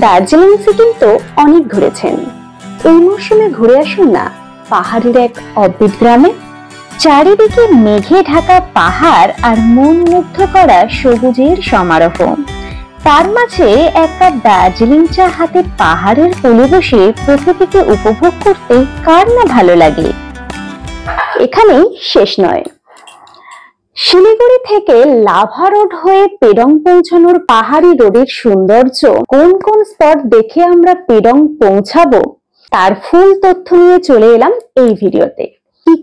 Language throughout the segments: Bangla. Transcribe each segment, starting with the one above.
দার্জিলিং সিকিম তো অনেক ঘুরেছেন, এই মৌসুমে ঘুরে আসুন না পাহাড়ের এক অদ্ভুত গ্রামে। চারিদিকে মেঘে ঢাকা পাহাড় আর মন মুগ্ধ করা সবুজের সমারোহ, তার মাঝে এক কাপ দার্জিলিং চা হাতে পাহাড়ের কোলে বসে প্রকৃতিকে উপভোগ করতে কার না ভালো লাগে। এখানেই শেষ নয়, শিলিগুড়ি থেকে লাভা রোড হয়ে পেডং পৌঁছানোর পাহাড়ি রোডের সৌন্দর্য, কোন কোন স্পট দেখে আমরা পেডং পৌঁছাবো তার ফুল তথ্য নিয়ে চলে এলাম এই ভিডিওতে।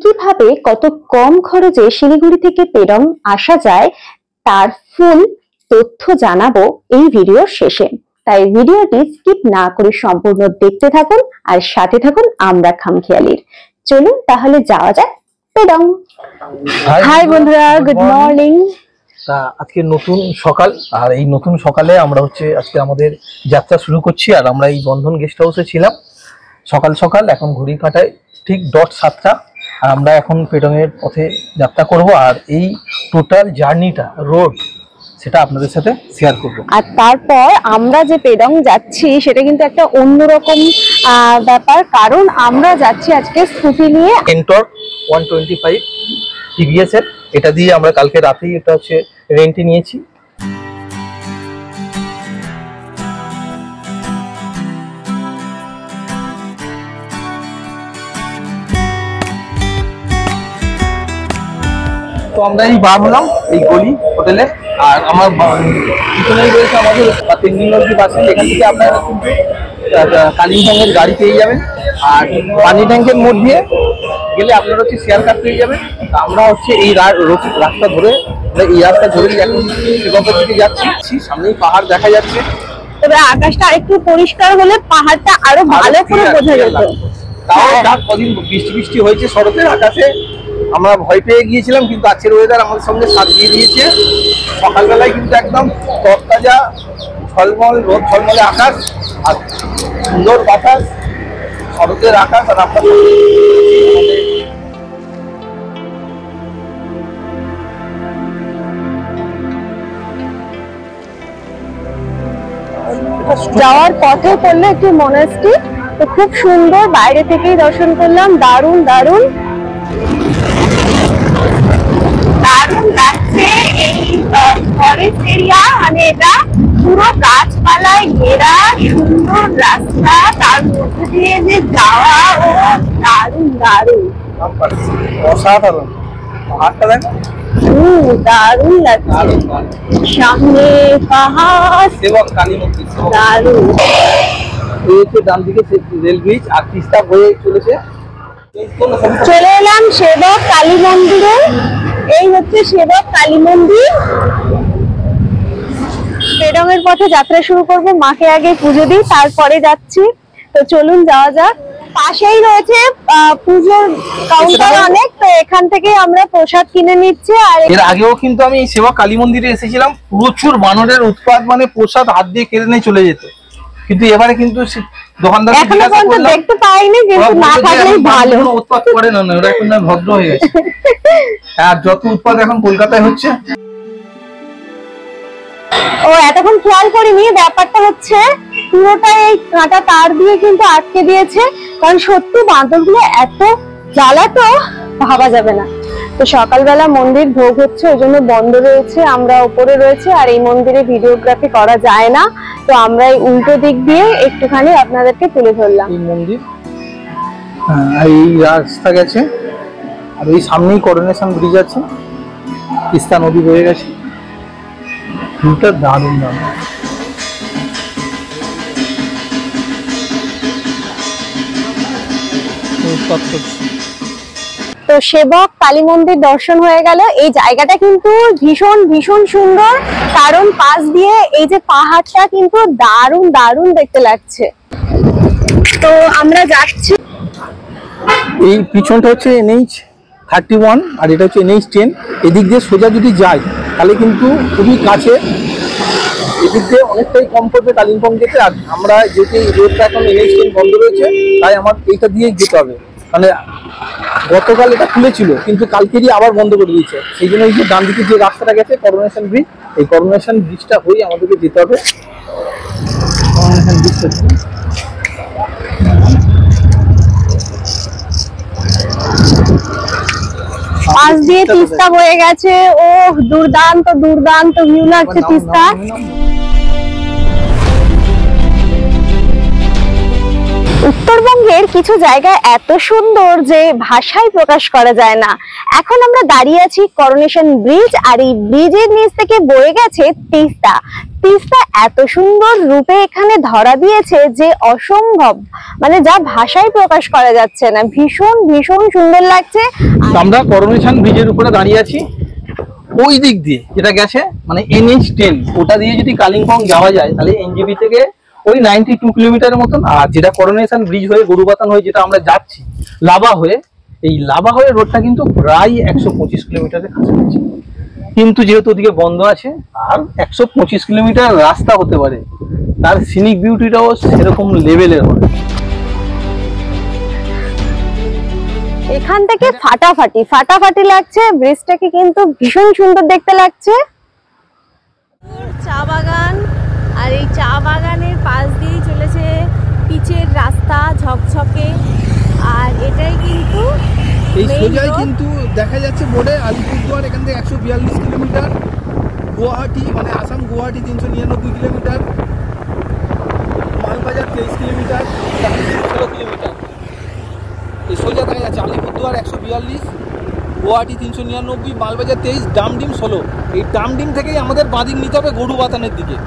কিভাবে কত কম খরচে শিলিগুড়ি থেকে পেডং আসা যায় তার ফুল তথ্য জানাবো এই ভিডিওর শেষে, তাই ভিডিওটি স্কিপ না করে সম্পূর্ণ দেখতে থাকুন আর সাথে থাকুন আমরা খামখেয়ালির। চলুন তাহলে যাওয়া যাক পেডং। হাই বন্ধুরা, গুড মর্নিং। আজকে নতুন সকাল, আর এই নতুন সকালে আমরা আজকে আমাদের যাত্রা শুরু করছি। আর আমরা এই বন্ধন গেস্ট হাউসে ছিলাম সকাল সকাল, এখন ঘড়ি কাটায় ঠিক 7টা। আর আমরা এখন পেডং এর পথে যাত্রা করব, আর এই টোটাল জার্নিটা রোড সেটা আপনাদের সাথে শেয়ার করব। আর তারপর আমরা যে পেডং যাচ্ছি সেটা কিন্তু একটা অন্যরকম ব্যাপার, কারণ আমরা যাচ্ছি আজকে স্কুটি নিয়ে। এন্টর 125 টিভিএস এর, এটা দিয়ে আমরা কালকে রাতেই এটা রেন্টে নিয়েছি। তো আমরা এই বার হলাম এই গলি হোটেলে, আর আমার পিছনেই রয়েছে আমাদের তেঙ্গিনলজি বাসে। এখান থেকে আপনারা কিন্তু কালিম্পংয়ের গাড়ি পেয়ে যাবেন, আর পানি ট্যাঙ্কের মধ্যে গেলে আপনারা শেয়ার কার পেয়ে যাবেন। আমরা এই রাস্তা ধরে এই রাস্তা ধরেই এখন শিবগঞ্জের দিকে যাচ্ছি। সামনেই পাহাড় দেখা যাচ্ছে, তবে আকাশটা আরেকটু পরিষ্কার হলে পাহাড়টা আরো ভালো করে বোঝা যেত। তাও কদিন বৃষ্টি বৃষ্টি হয়েছে শরতের আকাশে, আমরা ভয় পেয়ে গিয়েছিলাম, কিন্তু আজকের ওয়েদার আমাদের সঙ্গে সাথ দিয়ে দিয়েছে। সকালবেলায় কিন্তু একদম তরতাজা ঝলমল রোদ ঝলমলে আকাশ আর সুন্দর বাতাস, শরতের আকাশ। আর আপনার যাওয়ার পথে পড়লো একটি মনাস্ট্রি, তো খুব সুন্দর, বাইরে থেকেই দর্শন করলাম। দারুণ দারুণ দারুণ লাগছে এই ফরেস্ট এরিয়া, মানে এটা পুরো গাছপালায় ঘেরা সুন্দর রাস্তা, তার মধ্যে দিয়ে যে যাওয়া, ও দারুণ দারুণ অসাধারণ। পাহাড়টা দেখো, দারুণ লাগছে। সামনে পাহাড়, এবং কালী মন্দির দারুণ। ডান দিকে রেল ব্রিজ, আর তিস্তা বয়ে চলেছে। চলে এলাম সেবক কালী মন্দিরে, এই হচ্ছে সেবক কালী মন্দির। পেডং এর পথে যাত্রা শুরু করব, মাকে আগে পুজো দিই তারপরে যাচ্ছি। তো চলুন যাওয়া যাক। পাশেই রয়েছে পুজোর কাউন্টার অনেক, তো এখান থেকে আমরা প্রসাদ কিনে নিচ্ছি। আর এর আগেও কিন্তু আমি সেবক কালী মন্দিরে এসেছিলাম, প্রচুর বানরের উৎপাত, মানে প্রসাদ হাত দিয়ে কেড়ে নিয়ে চলে যেত। কিন্তু এবারে কিন্তু দোকানদার দেখতে পাইনি, কিন্তু না থাকলেই ভালো। উৎপাত করে না, ওরা এখন ভদ্র হয়ে গেছে। আর যত উৎপাত এখন কলকাতায় হচ্ছে। ও এতক্ষণ খেয়াল করিনি, ব্যাপারটা হচ্ছে পুরোটা এই কাঁটা তার দিয়ে কিন্তু আটকে দিয়েছে, কারণ সত্যি বাঁদরগুলো এত জ্বালাতো ভাবা যাবে না। তো সকালবেলা মন্দির ভোগ হচ্ছে, ওই জন্য বন্ধ রয়েছে, আমরা উপরে রয়েছে, আর এই মন্দিরে ভিডিওগ্রাফি করা যায় না, তো আমরা এই উল্টো দিক দিয়ে একটুখানি আপনাদেরকে তুলে ধরলাম। এই মন্দির, এই রাস্তা গেছে, আর এই সামনেই করোনেশন ব্রিজ আছে, তিস্তা নদী বয়ে গেছে। ভিউটা দারুণ দারুণ। তো সেবক কালী মন্দির দর্শন হয়ে গেল। এই জায়গাটা কিন্তু ভীষণ ভীষণ সুন্দর, কারণ পাশ দিয়ে এই যে পাহাড়টা কিন্তু দারুণ দারুণ দেখতে লাগছে। তো আমরা যাচ্ছি, এই পিছনটা হচ্ছে NH 31 আর এটা হচ্ছে NH 10। এদিক দিয়ে সোজা যদি যাই তাহলে কিন্তু খুবই কাছে, এদিক দিয়ে অনেকটাই কম পড়বে কালিম্পং যেতে। আর আমরা যেতে রোডটা এখন NH 10 বন্ধ রয়েছে, তাই আমার এইটা দিয়ে যেতে হবে। মানে গতকাল এটা খুলেছিল, কিন্তু কালকেরই আবার বন্ধ করে দিয়েছে। সেই জন্য এই যে ডান দিকে যে রাস্তাটা গেছে করোনেশন ব্রিজ, এই করোনেশন ব্রিজটা হয়ে আমাদেরকে যেতে হবে। করোনেশন ব্রিজ পাশ দিয়ে তিস্তা বয়ে গেছে। ও দুর্দান্ত দুর্দান্ত ভিউ লাগছে তিস্তা। উত্তরবঙ্গের কিছু জায়গা এত সুন্দর যে ভাষায় প্রকাশ করা যায় না। এখন আমরা দাঁড়িয়ে আছি করোনেশন ব্রিজ, আর এই ব্রিজের নিচ থেকে বয়ে গেছে তিস্তা। তিস্তা এত সুন্দর রূপে এখানে ধরা দিয়েছে যে অসম্ভব, মানে যা ভাষায় প্রকাশ করা যাচ্ছে না। ভীষণ ভীষণ সুন্দর লাগছে। আমরা করোনেশন ব্রিজের উপরে দাঁড়িয়ে আছি। ওই দিক দিয়ে যেটা গেছে মানে NH10, ওটা দিয়ে যদি কালিম্পং যাওয়া যায় তাহলে NJP থেকে ওই 92 কিলোমিটারের মতন। আর যেটা করোনেশন ব্রিজ হয়ে গরুবাতান হয়ে যেটা আমরা যাচ্ছি লাভা হয়ে, এই লাভা হয়ে রোডটা কিন্তু প্রায় 125 কিলোমিটারের কাছাকাছি। কিন্তু যেহেতু ওদিকে বন্ধ আছে, আর 125 কিলোমিটার রাস্তা হতে পারে, তার সিনিক বিউটিটাও সেরকম লেভেলের হবে। এখান থেকে ফাটাফাটি ফাটাফাটি লাগছে। ব্রিজটাকে কিন্তু ভীষণ সুন্দর দেখতে লাগছে। চা বাগান, আর এই চা বাগানের পাশ দিয়ে চলেছে পিচের রাস্তা ঝকঝকে। আর এটাই কিন্তু এই সোজাই কিন্তু দেখা যাচ্ছে বোর্ডে আলিপুরদুয়ার এখান থেকে 142 কিলোমিটার, গুয়াহাটি মানে Assam Guwahati 399 kilometre, Malbazar 23 kilometre, 16 kilometre. এই সোজা দেখা যাচ্ছে আলিপুরদুয়ার 142, গুয়াহাটি 399, মালবাজার 23, ডামডিম 16। এই ডামডিম থেকেই আমাদের বাঁদিক নিতে হবে গরুবাতানের দিকে।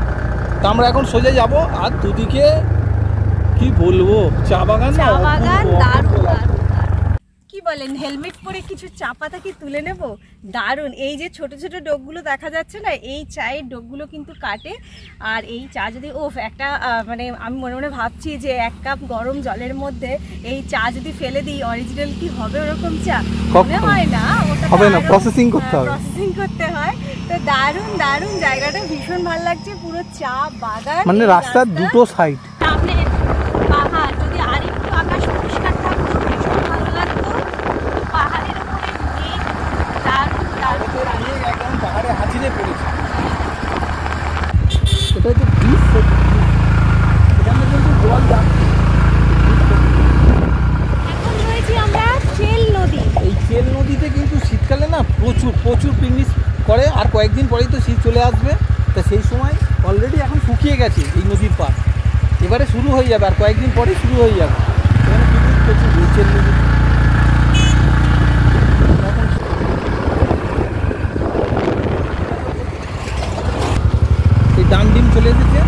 তা আমরা এখন সোজা যাব। আর দুদিকে কি বলবো, চা বাগান চা বাগান দারুণ। কি বলেন, হেলমেট পরে কিছু চা পাতা কি তুলে নেব? দারুণ। এই যে ছোট ছোট ডোকগুলো দেখা যাচ্ছে না, এই চায়ের ডোকগুলো কিন্তু কাটে। আর এই চা যদি একটা মানে আমি মনে মনে ভাবছি যে 1 কাপ গরম জলের মধ্যে এই চা যদি ফেলে দিই, অরিজিনাল কি হবে ওরকম চা? মনে হয় না, ওটা হবে না, প্রসেসিং করতে হবে, প্রসেসিং করতে হয়। তো দারুণ দারুণ, জায়গাটা ভীষণ ভালো লাগছে। পুরো চা বাগান, মানে রাস্তার দুটো সাইড, সামনে পাহাড়। যদি আরেকটু আকাশ পরিষ্কার থাকতো ভীষণ ভালো লাগতো। পাহাড়ের উপরে মেঘ, দারুণ দারুণ। একদম পাহাড়ে হাজিরে পড়েছে। এটা হচ্ছে ব্রিজ, এখানে কিন্তু জল যাচ্ছে। এখন রয়েছি আমরা চেল নদী। এই চেল নদীতে কিন্তু শীতকালে না প্রচুর প্রচুর পিকনিক করে। আর কয়েকদিন পরেই তো শীত চলে আসবে, তা সেই সময় অলরেডি এখন শুকিয়ে গেছে এই নদীর পাড়। এবারে শুরু হয়ে যাবে, আর কয়েকদিন পরেই শুরু হয়ে যাবে। এখানে পিকনিক প্রচুর চেল নদী। এই ডামডিম চলে এসেছে।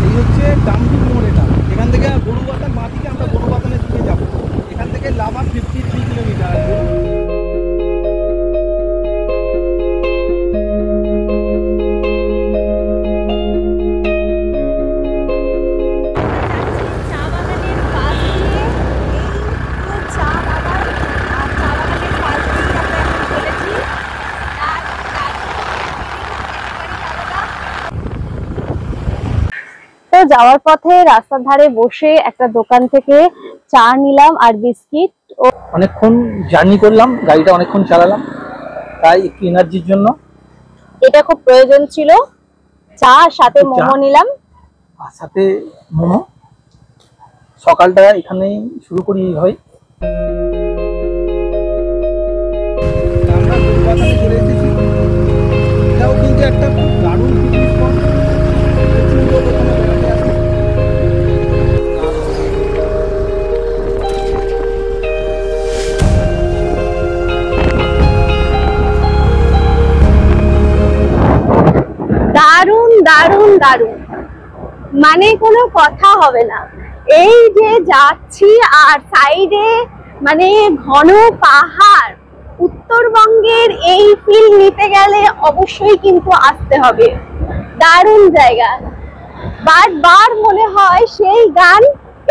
এই হচ্ছে ডামডিম মোড়। এটা এখান থেকে গরুবাতান মাটিকে আমরা গরুবাতানের দিকে যাবো। এখান থেকে লাভা 53 কিলোমিটার। যাওয়ার পথে রাস্তার ধারে বসে একটা দোকান থেকে চা নিলাম আর বিস্কিট। অনেকক্ষণ জার্নি করলাম, গাড়িটা অনেকক্ষণ চালালাম, তাই একটু এনার্জির জন্য এটা খুব প্রয়োজন ছিল। চা সাথে মোমো নিলাম, আর সাথে মোমো। সকালটা এখানেই শুরু করি হয়। আমরা কলকাতায় চলে এসেছি। এটাও কিন্তু একটা দারুণ পিকনিক স্পট। দারুণ দারুণ দারুণ, মানে কোনো কথা হবে না। এই যে যাচ্ছি আর সাইডে মানে ঘন পাহাড়। উত্তরবঙ্গের এই ফিল নিতে গেলে অবশ্যই কিন্তু আসতে হবে। দারুণ জায়গা। বারবার মনে হয় সেই গান,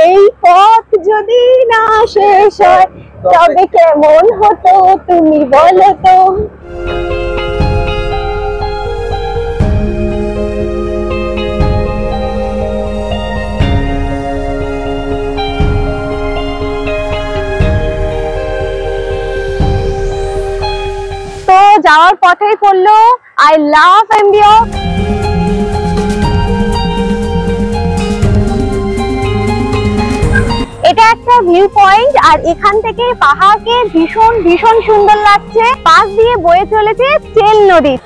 এই পথ যদি না শেষ হয় তবে কেমন হতো তুমি বলো তো। যাওয়ার কথাই পড়লো, আই লাভ এমবিও। এটা একটা ভিউ পয়েন্ট, আর এখান থেকে পাহাড়কে ভীষণ ভীষণ সুন্দর লাগছে। পাশ দিয়ে বয়ে চলেছে চেল নদী।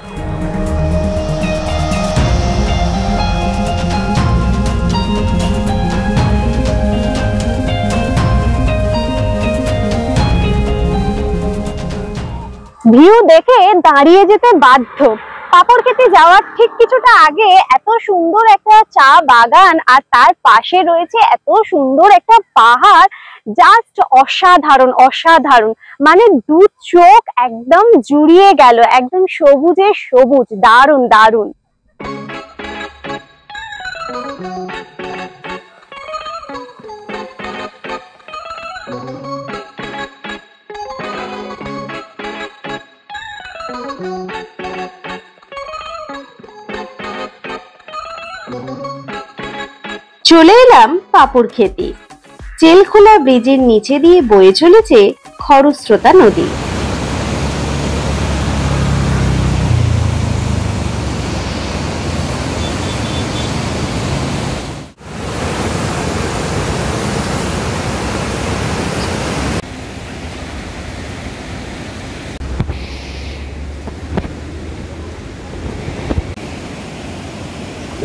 ভিউ দেখে দাঁড়িয়ে যেতে বাধ্য। পাপড়খেতে যাওয়ার ঠিক কিছুটা আগে এত সুন্দর একটা চা বাগান, আর তার পাশে রয়েছে এত সুন্দর একটা পাহাড়, জাস্ট অসাধারণ অসাধারণ। মানে দু চোখ একদম জুড়িয়ে গেল, একদম সবুজে সবুজ, দারুণ দারুণ। চলে এলাম পাপড়খেতে। চেলখোলা ব্রিজের নিচে দিয়ে বয়ে চলেছে খরস্রোতা নদী।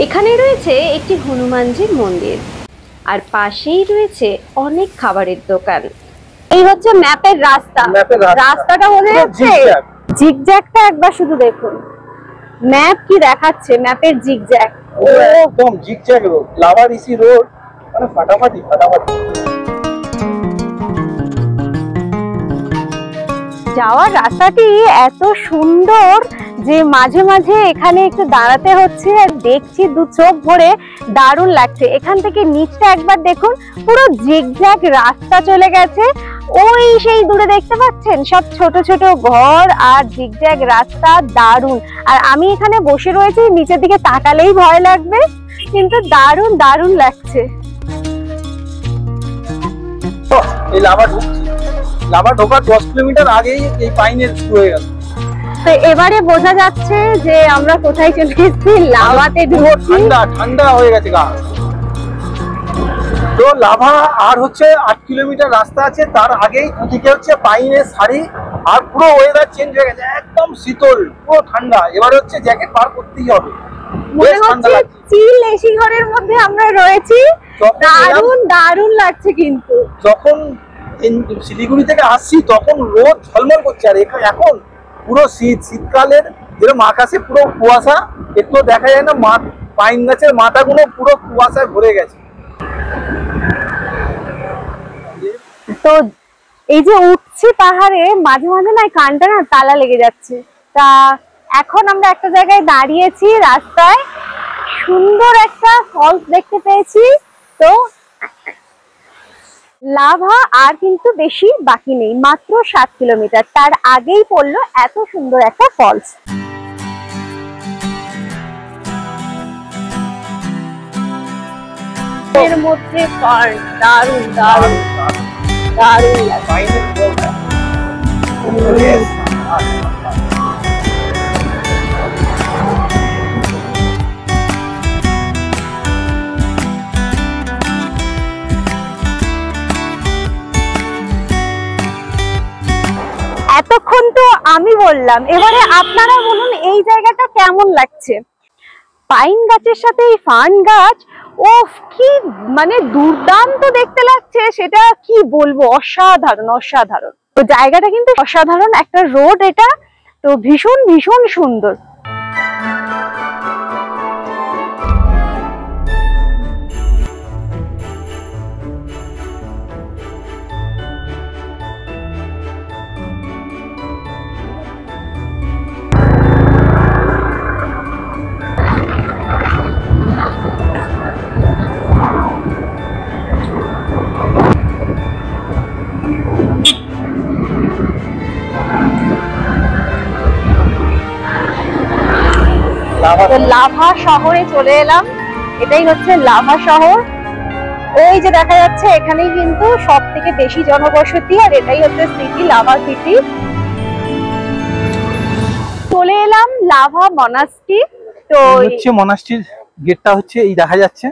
এখানে রয়েছে একটি হনুমানজির মন্দির, আর পাশেই রয়েছে অনেক খাবারের দোকান। এই হচ্ছে ম্যাপের রাস্তা। রাস্তাটা মনে হচ্ছে জিগজ্যাগটা একবার শুধু দেখুন, ম্যাপ কি দেখাচ্ছে, ম্যাপের জিগজ্যাগ, একদম জিগজ্যাগ রোড, লাভারিসি রোড, মানে ফাটাফাটি ফাটাফাটি। যাওয়ার রাস্তাটি এত সুন্দর যে মাঝে মাঝে এখানে একটু দাঁড়াতে হচ্ছে, আর দেখছি দু চোখ ভরে, দারুণ লাগছে। এখান থেকে নিচটা একবার দেখুন, পুরো জিগজ্যাগ রাস্তা চলে গেছে। ওই সেই দূরে দেখতে পাচ্ছেন সব ছোট ছোট ঘর আর জিগজ্যাগ রাস্তা, দারুণ। আর আমি এখানে বসে রয়েছি, নিচের দিকে তাকালেই ভয় লাগবে, কিন্তু দারুণ দারুণ লাগছে। এই লাভা ঢুকছি, লাভা ঢোকার 10 কিলোমিটার আগেই এই পাইনের শুরু হয়ে গেল। তো এবারে বোঝা যাচ্ছে যে আমরা কোথায় চলে এসেছি, লাভাতে ঢুকছি। ঠান্ডা ঠান্ডা হয়ে গেছে গা। তো লাভা আর হচ্ছে 8 কিলোমিটার রাস্তা আছে, তার আগেই দুদিকে হচ্ছে পাইনের সারি, আর পুরো ওয়েদার চেঞ্জ হয়ে গেছে, একদম শীতল, পুরো ঠান্ডা। এবারে হচ্ছে জ্যাকেট পার করতেই হবে। মনে হচ্ছে চিল এসি ঘরের মধ্যে আমরা রয়েছি, দারুণ দারুণ লাগছে। কিন্তু যখন শিলিগুড়ি থেকে আসছি তখন রোদ ঝলমল করছে, আর এখন পুরো শীতকালের যেরকম আকাশে পুরো কুয়াশা, একটু দেখা যায় না, পাইন গাছের মাথাগুলো পুরো কুয়াশায় ভরে গেছে। তো এই যে উঠছি পাহাড়ে, মাঝে মাঝে না কানটা না তালা লেগে যাচ্ছে। তা এখন আমরা একটা জায়গায় দাঁড়িয়েছি রাস্তায়, সুন্দর একটা ফলস দেখতে পেয়েছি। তো লাভা আর কিন্তু বেশি বাকি নেই, মাত্র 7 কিলোমিটার, তার আগেই পড়লো এত সুন্দর একটা ফলস। এর মধ্যে দারুণ দারুণ দারুণ এতক্ষণ তো আমি বললাম, এবারে আপনারা বলুন এই জায়গাটা কেমন লাগছে। পাইন গাছের সাথে এই ফার্ন গাছ, ওফ কি মানে দুর্দান্ত দেখতে লাগছে, সেটা কি বলবো, অসাধারণ অসাধারণ। তো জায়গাটা কিন্তু অসাধারণ, একটা রোড এটা, তো ভীষণ ভীষণ সুন্দর। লাভা শহরে চলে এলাম, এটাই হচ্ছে লাভা শহর। ওই যে দেখা যাচ্ছে এখানেই কিন্তু সব থেকে বেশি জনবসতি, আর এটাই হচ্ছে সিটি, লাভা সিটি। তো চলে এলাম লাভা মনাস্ট্রি। তো হচ্ছে মনাস্ট্রির গেটটা হচ্ছে এই দেখা যাচ্ছে।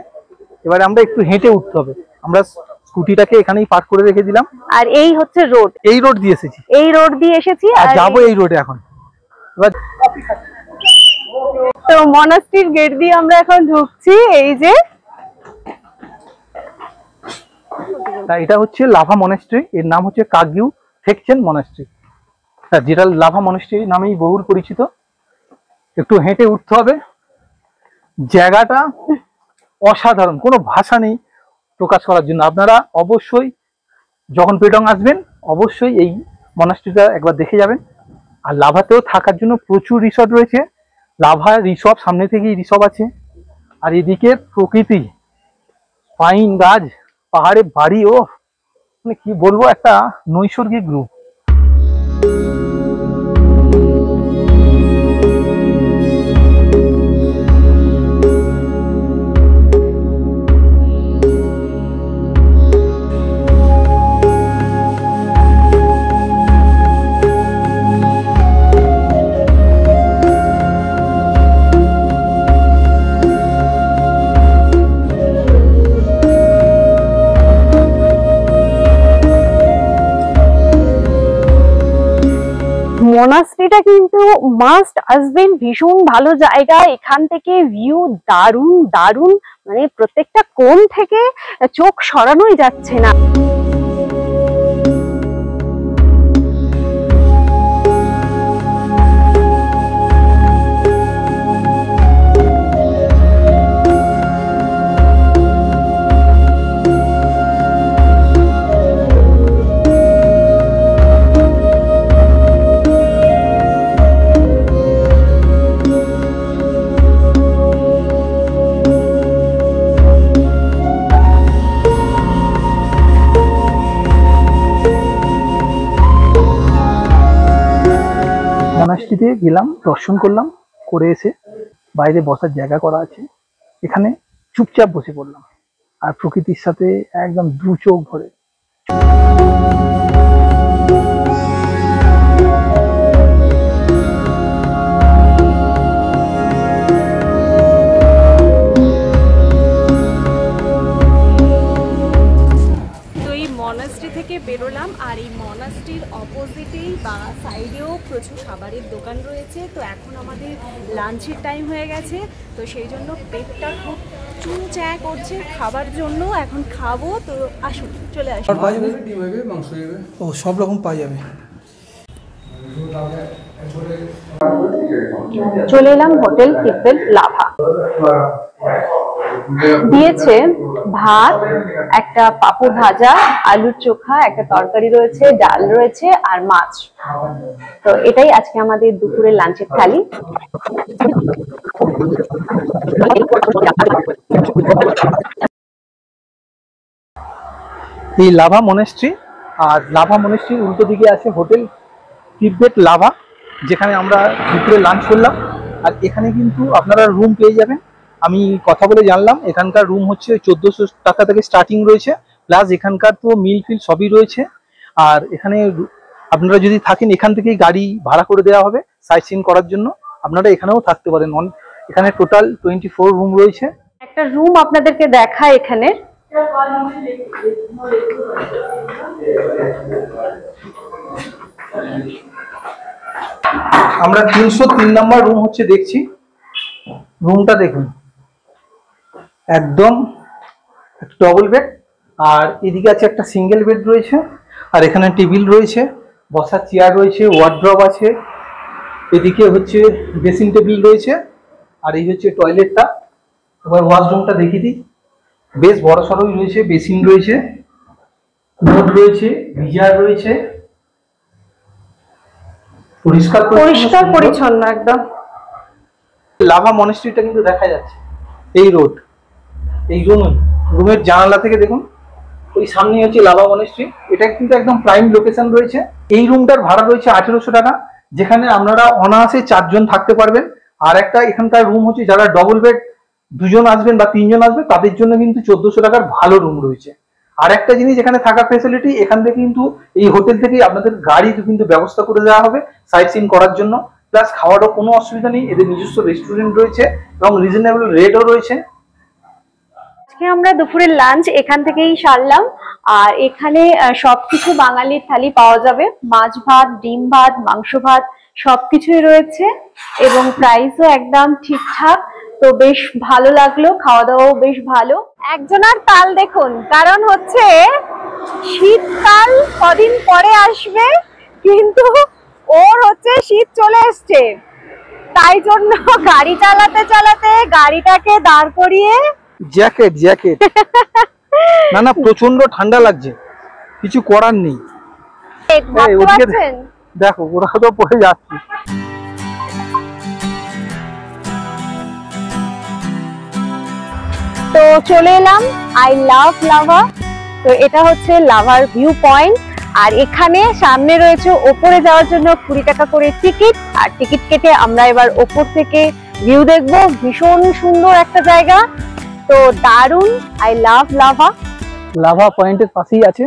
এবারে আমরা একটু হেঁটে উঠতে হবে। আমরা স্কুটিটাকে এখানেই পার্ক করে রেখে দিলাম। আর এই হচ্ছে রোড, এই রোড দিয়ে এসেছি, এই রোড দিয়ে এসেছি আর যাবো এই রোডে এখন। এবার তো মনাস্ট্রির গেট দিয়ে আমরা এখন ঢুকছি। এই যে এটা হচ্ছে লাভা মনাস্ট্রি, এর নাম হচ্ছে কাগিউ থেকচেন মনাস্ট্রি, যেটা লাভা মনাস্ট্রি নামেই বহুল পরিচিত। একটু হেঁটে উঠতে হবে। জায়গাটা অসাধারণ, কোনো ভাষা নেই প্রকাশ করার জন্য। আপনারা অবশ্যই যখন পেটং আসবেন অবশ্যই এই মনাস্ট্রিটা একবার দেখে যাবেন। আর লাভাতেও থাকার জন্য প্রচুর রিসর্ট রয়েছে। লাভা রিসর্ট সামনে থেকেই রিসর্ট আছে। আর এদিকে প্রকৃতি, পাইন গাছ, পাহাড়ে বাড়ি, ও মানে কি বলবো, একটা নৈসর্গিক রূপ। মনাস্ট্রিটা কিন্তু মাস্ট আসবেন, ভীষণ ভালো জায়গা। এখান থেকে ভিউ দারুণ দারুণ, মানে প্রত্যেকটা কোণ থেকে চোখ সরানোই যাচ্ছে না। মনাস্ট্রিতে গেলাম, দর্শন করলাম, করে এসে বাইরে বসার জায়গা করা আছে, এখানে চুপচাপ বসে পড়লাম আর প্রকৃতির সাথে একদম দু চোখ ভরে। মনাস্ট্রি থেকে বেরোলাম, আর এই মনাস্ট্রির অপোজিটেই বা সাইডেও প্রচুর খাবারের দোকান রয়েছে। তো এখন আমাদের লাঞ্চের টাইম হয়ে গেছে, তো সেই জন্য পেটটা খুব চুঁচা করছে খাবার জন্য। এখন খাবো, তো আসুন চলে আসুন। ও সব রকম পাওয়া যাবে। চলে এলাম হোটেল পিপল লাভা। দিয়েছে ভাত, একটা পাপড় ভাজা, আলুর চোখা, একটা তরকারি রয়েছে, ডাল রয়েছে আর মাছ। তো এটাই আজকে আমাদের দুপুরের লাঞ্চের থালি। এই লাভা মনাস্ট্রি, আর লাভা মনাস্ট্রির উল্টো দিকে আছে হোটেল তিব্বেত লাভা, যেখানে আমরা দুপুরে লাঞ্চ করলাম। আর এখানে কিন্তু আপনারা রুম পেয়ে যাবেন। আমি কথা বলে জানলাম এখানকার রুম হচ্ছে 1400 টাকা থেকে স্টার্টিং রয়েছে, প্লাস এখানকার তো মিল ফিল সবই রয়েছে। আর এখানে আপনারা যদি থাকেন এখান থেকেই গাড়ি ভাড়া করে দেওয়া হবে সাইট সিন করার জন্য, আপনারা এখানেও থাকতে পারেন। এখানে টোটাল 24 রুম রয়েছে। একটা রুম আপনাদেরকে দেখায় এখানে। আমরা 303 নম্বর রুম হচ্ছে দেখছি। রুমটা দেখুন, একদম ডবল বেড, আর এদিকে আছে একটা সিঙ্গেল বেড রয়েছে। আর এখানে টেবিল রয়েছে, বসার চেয়ার রয়েছে, ওয়ার্ড্রপ আছে, এদিকে হচ্ছে ড্রেসিং টেবিল রয়েছে, আর এই হচ্ছে টয়লেটটা। এবার ওয়াশরুমটা দেখিয়ে দিই, বেশ বড় সড়ই রয়েছে, বেসিন রয়েছে, নোট রয়েছে, গিজার রয়েছে, পরিষ্কার পরিচ্ছন্ন একদম। লাভা মনাস্ট্রিটা কিন্তু দেখা যাচ্ছে এই রোড, এই রুমের জানালা থেকে দেখুন, ওই সামনে হচ্ছে লাভা মনাস্ট্রি। এটা কিন্তু একদম প্রাইম লোকেশন রয়েছে। এই রুমটার ভাড়া রয়েছে 1800 টাকা, যেখানে আপনারা অনায়াসে 4 জন থাকতে পারবেন। আর একটা এখানকার রুম হচ্ছে যারা ডবল বেড 2 জন আসবেন বা 3 জন আসবে তাদের জন্য কিন্তু 1400 টাকার ভালো রুম রয়েছে। আর একটা জিনিস, এখানে থাকার ফ্যাসিলিটি, এখান থেকে কিন্তু এই হোটেল থেকে আপনাদের গাড়ি কিন্তু ব্যবস্থা করে দেওয়া হবে সাইট সিন করার জন্য। প্লাস খাওয়ারও কোনো অসুবিধা নেই, এদের নিজস্ব রেস্টুরেন্ট রয়েছে এবং রিজনেবল রেটও রয়েছে। আজকে আমরা দুপুরের লাঞ্চ এখান থেকেই সারলাম। আর এখানে সবকিছু বাঙালির থালি পাওয়া যাবে, মাছ ভাত, ডিম ভাত, মাংস ভাত সবকিছুই রয়েছে এবং প্রাইসও একদম ঠিকঠাক। তো বেশ ভালো লাগলো, খাওয়া দাওয়াও বেশ ভালো। একজনের তাল দেখুন, কারণ হচ্ছে শীতকাল কদিন পরে আসবে, কিন্তু ওর হচ্ছে শীত চলে এসছে, তাই জন্য গাড়ি চালাতে চালাতে গাড়িটাকে দাঁড় করিয়ে জ্যাকেট জ্যাকেট না না প্রচন্ড ঠান্ডা লাগছে, কিছু করার নেই। দেখো ওরা তো পড়ে যাচ্ছে। তো চলে এলাম আই লাভ লাভা। তো এটা হচ্ছে লাভার ভিউ পয়েন্ট, আর এখানে সামনে রয়েছে ওপরে যাওয়ার জন্য 20 টাকা করে টিকিট। আর টিকিট কেটে আমরা এবার ওপর থেকে ভিউ দেখবো। ভীষণ সুন্দর একটা জায়গা, তো দারুণ। I love lava. লাভা পয়েন্টের পাশেই আছে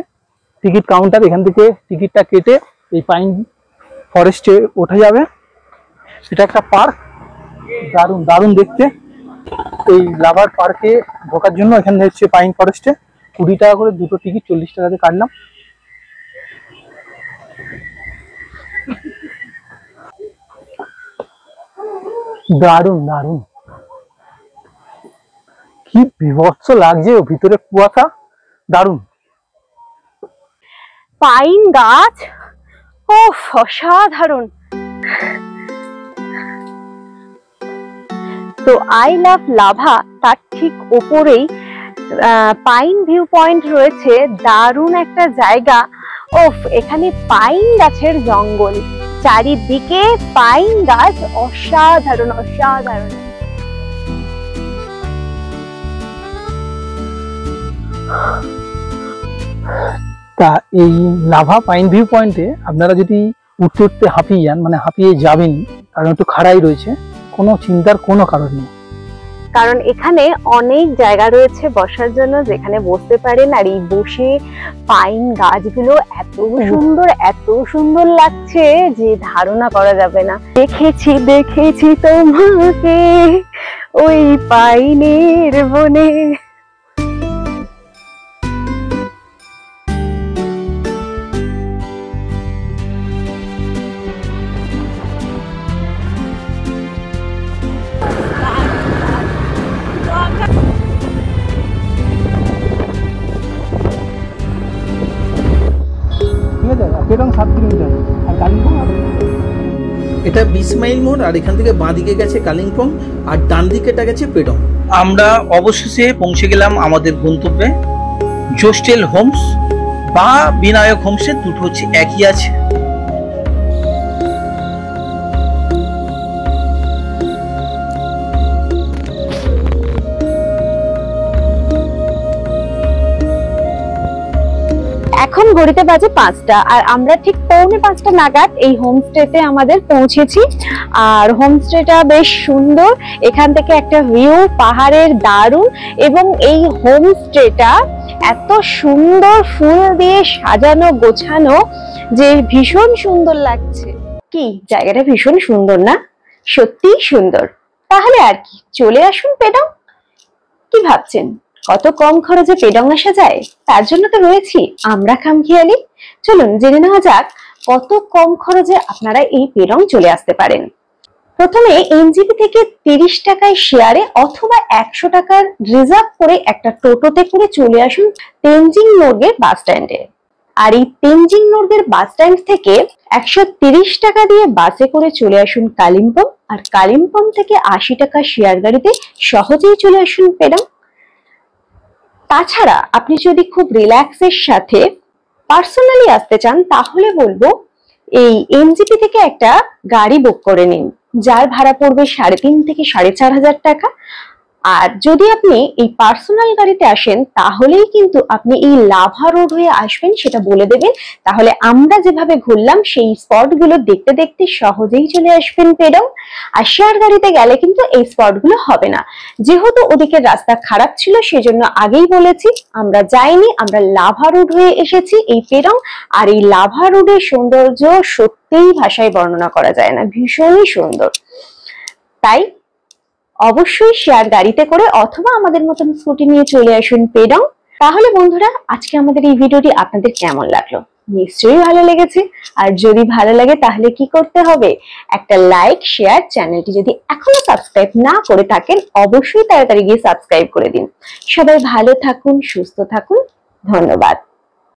টিকিট কাউন্টার, এখান থেকে টিকিটটা কেটে এই পাইন ফরেস্টে ওঠা যাবে। এটা একটা পার্ক, দারুণ দারুণ দেখতে। এই লাভার পার্কে ঢোকার জন্য এখানে হচ্ছে পাইন ফরেস্টে 20 টাকা করে দুটো টিকিট, 40 টাকাতে কাটলাম। দারুণ দারুণ, কি বিভৎস লাগছে, ভিতরে কুয়াশা, দারুণ। পাইন গাছ, ও অসাধারণ। তো আই লাভ লাভা তার ঠিক ওপরেই পাইন ভিউ পয়েন্ট রয়েছে, দারুণ একটা জায়গা। ওফ, এখানে পাইন গাছের জঙ্গল, চারিদিকে পাইন গাছ, অসাধারণ অসাধারণ। তা এই লাভা পাইন ভিউ পয়েন্টে আপনারা যদি উঠতে উঠতে হাঁপিয়ে যান, মানে হাঁপিয়ে যাবেন, কারণ একটু খাড়াই রয়েছে, কোনো চিন্তার কোনো কারণ নেই। কারণ এখানে অনেক জায়গা রয়েছে বসার জন্য, যেখানে বসতে পারেন। আর এই বসে পাইন গাছগুলো এত সুন্দর লাগছে যে ধারণা করা যাবে না। দেখেছি দেখেছি তোমাকে ওই পাইনের বনে। এটা 20 মাইল মোড়, আর এখান থেকে বাঁ দিকে গেছে কালিম্পং, আর ডান দিকেটা গেছে পেডং। আমরা অবশেষে পৌঁছে গেলাম আমাদের গন্তব্যে, জোস্টেল হোমস বা বিনায়ক হোমসের দুটো হচ্ছে একই আছে। এখন ঘড়িতে বাজে 5টা, আর আমরা ঠিক 4:45 নাগাদ এই হোমস্টেতে আমাদের পৌঁছেছি। আর হোমস্টেটা বেশ সুন্দর, এখান থেকে একটা ভিউ পাহাড়ের দারুণ। এবং এই হোমস্টেটা এত সুন্দর ফুল দিয়ে সাজানো গোছানো যে ভীষণ সুন্দর লাগছে। কি জায়গাটা ভীষণ সুন্দর না? সত্যিই সুন্দর। তাহলে আর কি, চলে আসুন পেডং। কি ভাবছেন কত কম খরচে পেডং আসা যায়? তার জন্য তো রয়েছি আমরা খামখেয়ালি। চলুন জেনে নেওয়া যাক কত কম খরচে আপনারা এই পেডং চলে আসতে পারেন। প্রথমে এনজিপি থেকে 30 টাকায় শেয়ারে অথবা 100 টাকার রিজার্ভ করে একটা টোটোতে করে চলে আসুন তেনজিং নোরগের বাস স্ট্যান্ডে। আর এই তেনজিং নোরগের বাস স্ট্যান্ড থেকে 130 টাকা দিয়ে বাসে করে চলে আসুন কালিম্পং। আর কালিম্পং থেকে 80 টাকা শেয়ার গাড়িতে সহজেই চলে আসুন পেডং। তাছাড়া আপনি যদি খুব রিল্যাক্সের সাথে পার্সোনালি আসতে চান, তাহলে বলবো এই এনজিপি থেকে একটা গাড়ি বুক করে নিন, যার ভাড়া পড়বে 3,500 থেকে 4,500 টাকা। আর যদি আপনি এই পার্সোনাল গাড়িতে আসেন তাহলেই কিন্তু আপনি এই লাভা রোড হয়ে আসবেন সেটা বলে দেবেন, তাহলে আমরা যেভাবে ঘুরলাম সেই স্পট গুলো দেখতে দেখতে সহজেই চলে আসবেন পেডং। আর শেয়ার গাড়িতে গেলে কিন্তু এই স্পট গুলো হবে না, যেহেতু ওদিকের রাস্তা খারাপ ছিল সেজন্য আগেই বলেছি আমরা যাইনি, আমরা লাভা রোড হয়ে এসেছি এই পেডং। আর এই লাভা রোডের সৌন্দর্য সত্যিই ভাষায় বর্ণনা করা যায় না, ভীষণই সুন্দর। তাই অবশ্যই শেয়ার গাড়িতে করে অথবা আমাদের মতন স্কুটি নিয়ে চলে আসুন পেডং। তাহলে বন্ধুরা আজকে আমাদের এই ভিডিওটি আপনাদের কেমন লাগলো? নিশ্চয়ই ভালো লেগেছে। আর যদি ভালো লাগে তাহলে কি করতে হবে? একটা লাইক, শেয়ার, চ্যানেলটি যদি এখনো সাবস্ক্রাইব না করে থাকেন অবশ্যই তাড়াতাড়ি গিয়ে সাবস্ক্রাইব করে দিন। সবাই ভালো থাকুন, সুস্থ থাকুন, ধন্যবাদ।